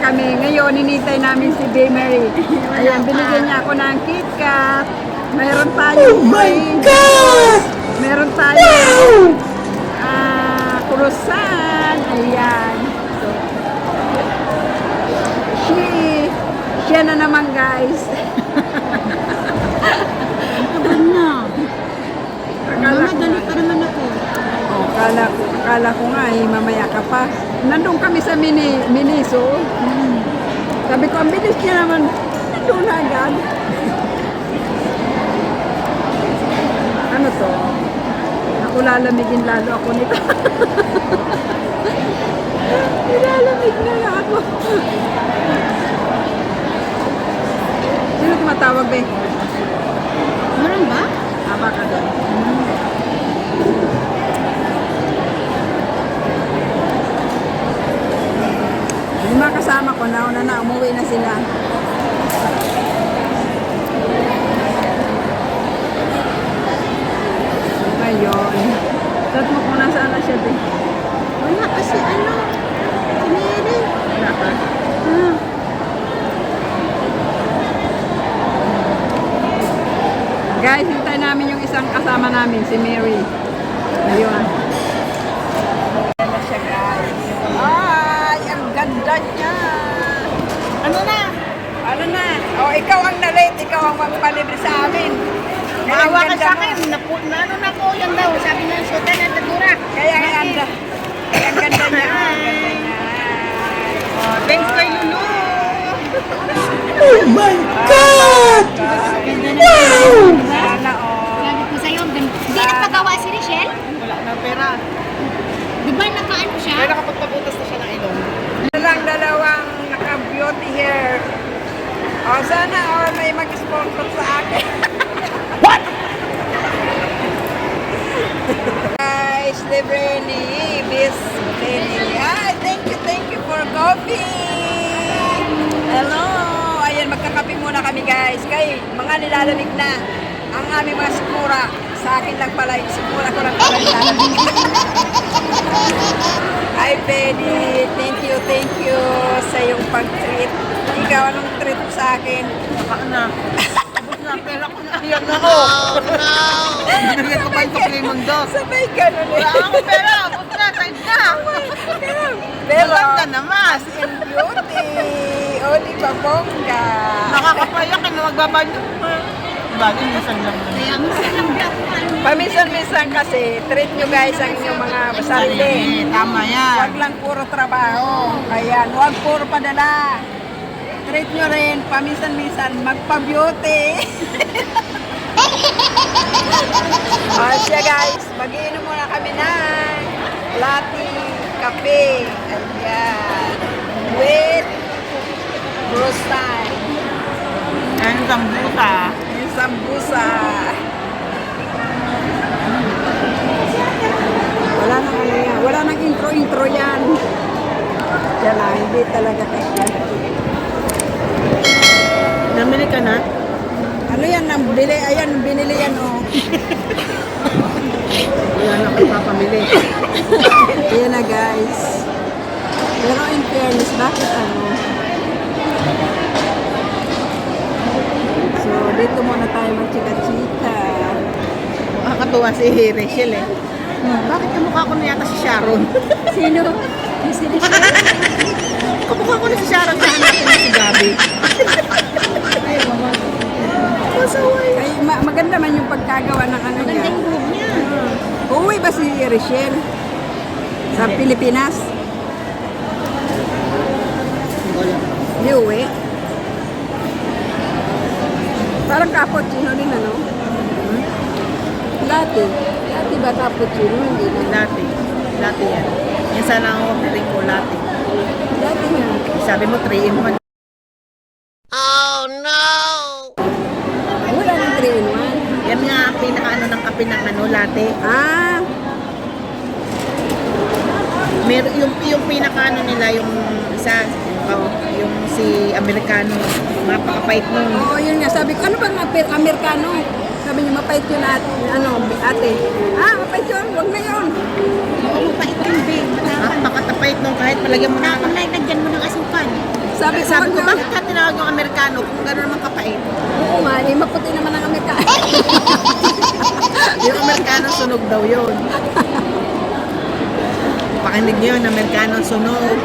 kami. Ngayon, ninitay namin si Bay Mary. Ayan, binigyan niya ako ng KitKat. Mayroon tayong meron tayong croissant. Ayan. So, siya na naman, guys. Dali pa naman ako. Oh, kala ko nga mamaya ka pa. Nandun kami sa Miniso. Sabi ko, ang bilis niya naman. Nandun agad. Ano to? Ako lalamigin lalo ako nito. Nilalamig na nga ako. Sino tumatawag, be? Meron ba? Baka doon. Yung mga kasama ko, nauna na, umuwi na sila. Ngayon, tat mo kung nasaan na siya, din. Wala kasi ano. Siniri. Wala ka? Guys, hintay namin yung isang kasama namin, si Mary. Ayun. Ayan na siya, guys. Ay, ang ganda niya. Ano na? Ano na? Oh, ikaw ang na-late, ikaw ang magpalibre sa amin. Maawa ka Ang sa ganda akin. Ano na ko yan daw. Sabi na yung sutan at tagura. Kaya ang ganda. Kaya ang ganda niya. Ang ganda niya. Oh, thanks kay Lulu. Oh my God! Wow! Sana, oh. Sabi ko sa'yo, hindi nagpagawa si Richelle. Wala na pera. Di ba nakaano siya? Pero kapag pabutas na siya ng ilong. Lang dalawang naka-beauty hair. O, sana or may mag-sponsor sa akin. What? Guys, libre ni Miss Lenny. Hi, thank you for coffee. Hello. Ayan, magkakape muna kami, guys. Kay mga nilalamig na ang aming mga sikura. Sa akin lang pala, yung sikura ko lang pala nilalamig. Hi, Penny. Thank you sa iyong pag-treat. Ikaw, anong treat mo sa akin? Baka na. Tapos na, pera ko na. Iyan na ko. Oh, no! Binigyan ko pa yung tukli mundo. Sabay ganun eh. Wala akong pera. Tapos na, side na. Pero, Maganda naman. in beauty. O, di ba, bongga? Nakakapayak ka na magbabanyo. Bagay, minsan lang. Kaya minsan lang daw. Paminsan-minsan kasi, treat nyo guys ang inyong mga sarili. Tama yan. Huwag lang puro trabaho. Kaya, huwag puro padala. Treat nyo rin, paminsan-minsan, magpa-beauty. O siya guys, mag-iinom muna kami ng latte, kape. Ayan. With croissant. Ayun, sambusa. Yung sambusa. Wala nang ano yan. Wala nang intro yan. Yan na, hindi talaga kaya. Namili ka na? Ano yan, nabili? Ayan, binili yan, oh. Wala na kayo papamili. Ayan na, guys. Pero in fairness, bakit ano? So, dito muna tayo magchika-chika. Nakakatuwa si Rachel eh. Bakit kamukha ko na yata si Sharon? Sino? Si Richelle? Kamukha ko na si Sharon sa hanapin na si Gabi. Masaway. Ay, maganda man yung pagkagawa ng ano niya. Maganda yung buhok niya. Uuwi ba si Rachel? Sa Pilipinas? Hindi uwi? Parang cappuccino din, ano? Latte. Latte ba cappuccino? Hindi na. Latte. Latte yan. Yan sana ang ordering ko, latte. Latte nga. Sabi mo 3 in 1. Wala nang 3 in 1. Yan nga ang pinakaano ng kape ng ano, latte. Ah, Yung pinakaano nila, yung isa, yung si Amerikano, napakapait nun. oo, yun nga. Sabi ko, ano bang Amerikano? Sabi niya, mapait yun ate. Ah, mapait yun. Huwag na yun. Oo, mapait yung big. Napakatapait nun kahit palagyan mo na. Nagdyan mo ng asukan. Sabi ko, Sabi ko, "Wag na." bakit ka tinawag yung Amerikano kung gano'n naman kapait? Oo nga, maputi naman ang Amerikano. Yung Amerikano sunog daw yun. Pakinig niyo yun, Amerikano sunog.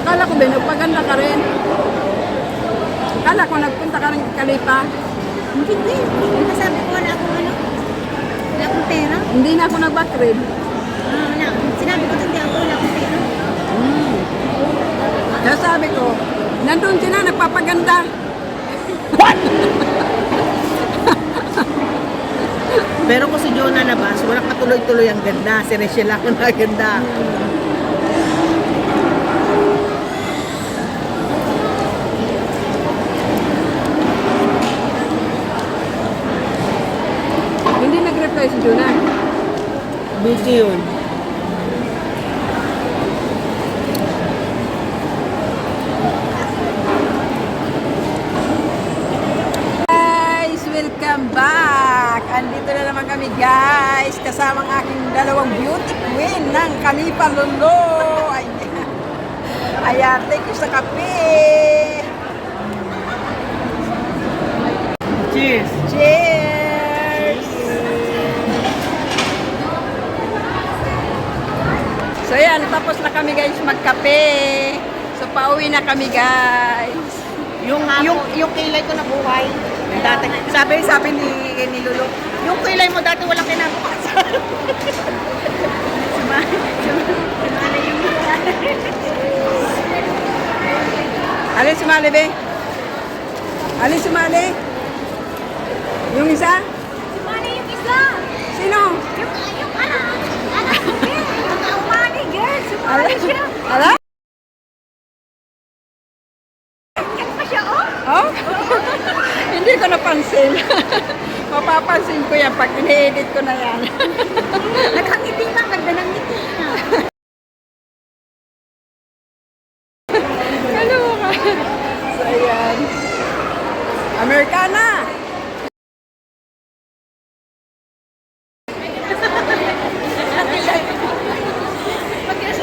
Akala ko ba, nagpaganda ka rin. Akala ko nagpunta ka rin Kalipa. Hindi. Hindi sabi ko wala akong ano. Wala akong pera. Hindi na ako nag-backtrip. Wala. Sinabi ko hindi ako wala akong pera. Kaya sabi ko, nandun sila, nagpapaganda. Pero kung si Jonah labas, walang katuloy-tuloy ang ganda. Si Rachel lang ang ganda. Hindi nag-reply si Jonah. Busy yun. Guys, welcome back! Andito na naman kami guys, kasama ang aking dalawang beauty queen ng Kalipa Lolo. Ayan. Ayan, thank you sa kape. Cheers! Cheers! So yan, tapos na kami guys magkape. So pauwi na kami guys. Yung kilay ko na buhay. Dati, sabi ni Lulu, yung kilay mo dati walang kinabukasan. Alin sumali be? Alin sumali? Yung isa? Sumali yung isa. Sino? Yung anak ko girl. Yung umani girl. Sumali siya. Ala? Yan pa siya oh. Oh? Hindi ko napansin. Mapapansin ko yan pag ini-edit ko na yan. Nakangiti na. Ganda ng ngiti na. Ano ka? So, ayan. Americana!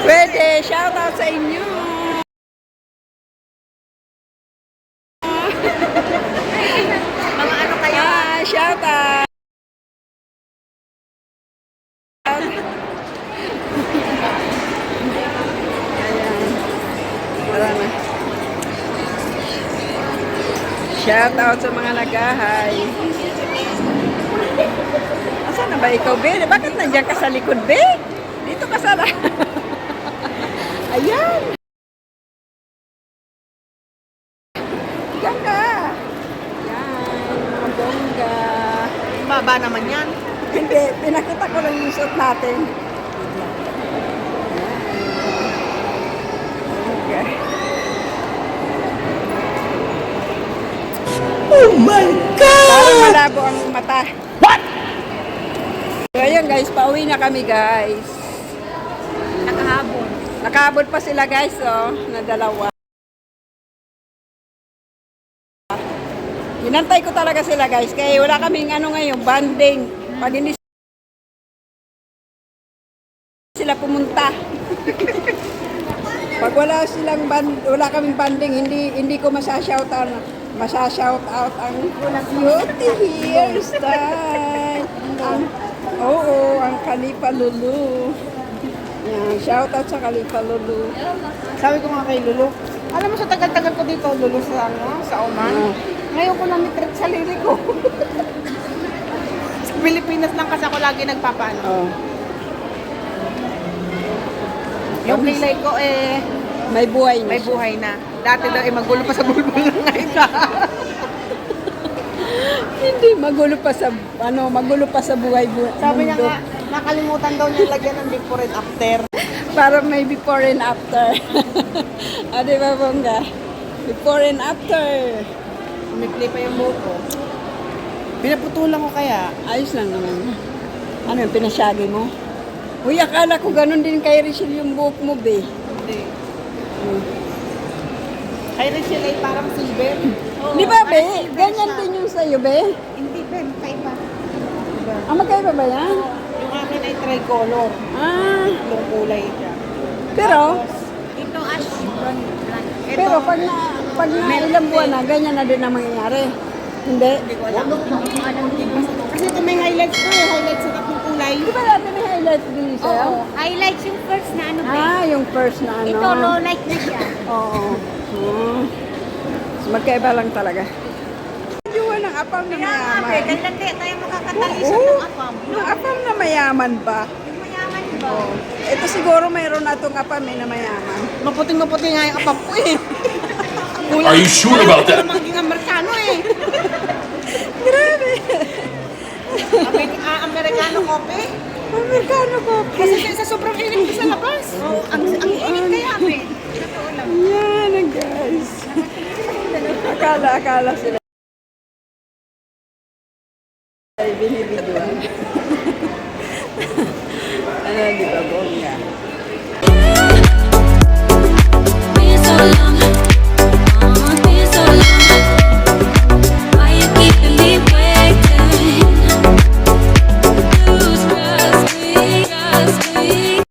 Pwede, shout out sa inyo. Mga ano kayo? Ah, shout out. Ayan. Wala na. Shout out sa mga nagahay. Asan na ba ikaw, Be? Bakit nandiyan ka sa likod, Be? Dito ka sa Ayan. Diyan ka. Yan, mga bongga. Baba naman yan. Hindi, pinakita ko lang yung suot natin. Okay. Oh my God! Parang malabo ang mata. What? So ayun guys, pauwi na kami guys. Nakahabol. Nakahabol pa sila guys, oh, na dalawa. Hinantay ko talaga sila guys, kaya wala kaming ano ngayon, banding. Pag hindi sila pumunta. Pag wala silang wala kaming banding, hindi ko masashout out ang beauty hairstyle. Ang Kalipa Lulu. Yan, shout out sa Kalipa Lulu. Sabi ko nga kay Lulu, alam mo sa tagal-tagal ko dito, Lulu, sa Oman. Ngayon ko lang ni-treat sa sarili ko. Sa Pilipinas lang kasi ako lagi nagpapaano. Oh. Yung kilay ko May buhay na may siya. buhay na. Dati daw magulo pa sa bulbul ng ngayon. Hindi, magulo pa sa buhay. Sabi niya mundo. nga, nakalimutan daw niya lagyan ng before and after. Para may before and after. Ah, di ba, Bongga? Before and after. Umikli pa yung buhok ko. Pinaputulan ko kaya. Ayos lang naman. Ano yung pinasyagi mo? Uy, akala ko ganun din kay Rachel yung buhok mo, be. Hindi. Kay Rachel ay parang silver. Di ba, be? Ganyan din yung sa'yo, be? Hindi ba, magkaiba. Ah, magkaiba ba yan? Yung akin ay tricolor. Ah, Yung kulay siya. pero, Ito ash blonde. pero pag na ilang buwan na, ganyan na din ang mangyayari. Hindi. Kasi ito may highlights ko eh. Highlights sa tatlong kulay. Di ba dati may highlight din sa'yo? Oo. Highlights yung first na ano ba? Ah, yung first na ano. Ito low light na siya. Oo. So, magkaiba lang talaga. Yung ng apam na mayaman. Kailan kaya tayo makakatalisod ng apam? Yung apam na mayaman ba? Yung mayaman ba? Ito siguro mayroon na itong apam na mayaman. Maputing-maputing nga yung kapap ko eh. Are you sure about that? Parang maging Amerikano eh. Grabe! Amerikano kope. Amerikano ko. Kasi sa sobrang init ko sa labas. Oo, ang init kaya eh. Totoo lang. Yan na guys. Akala sila ay binibidyoan.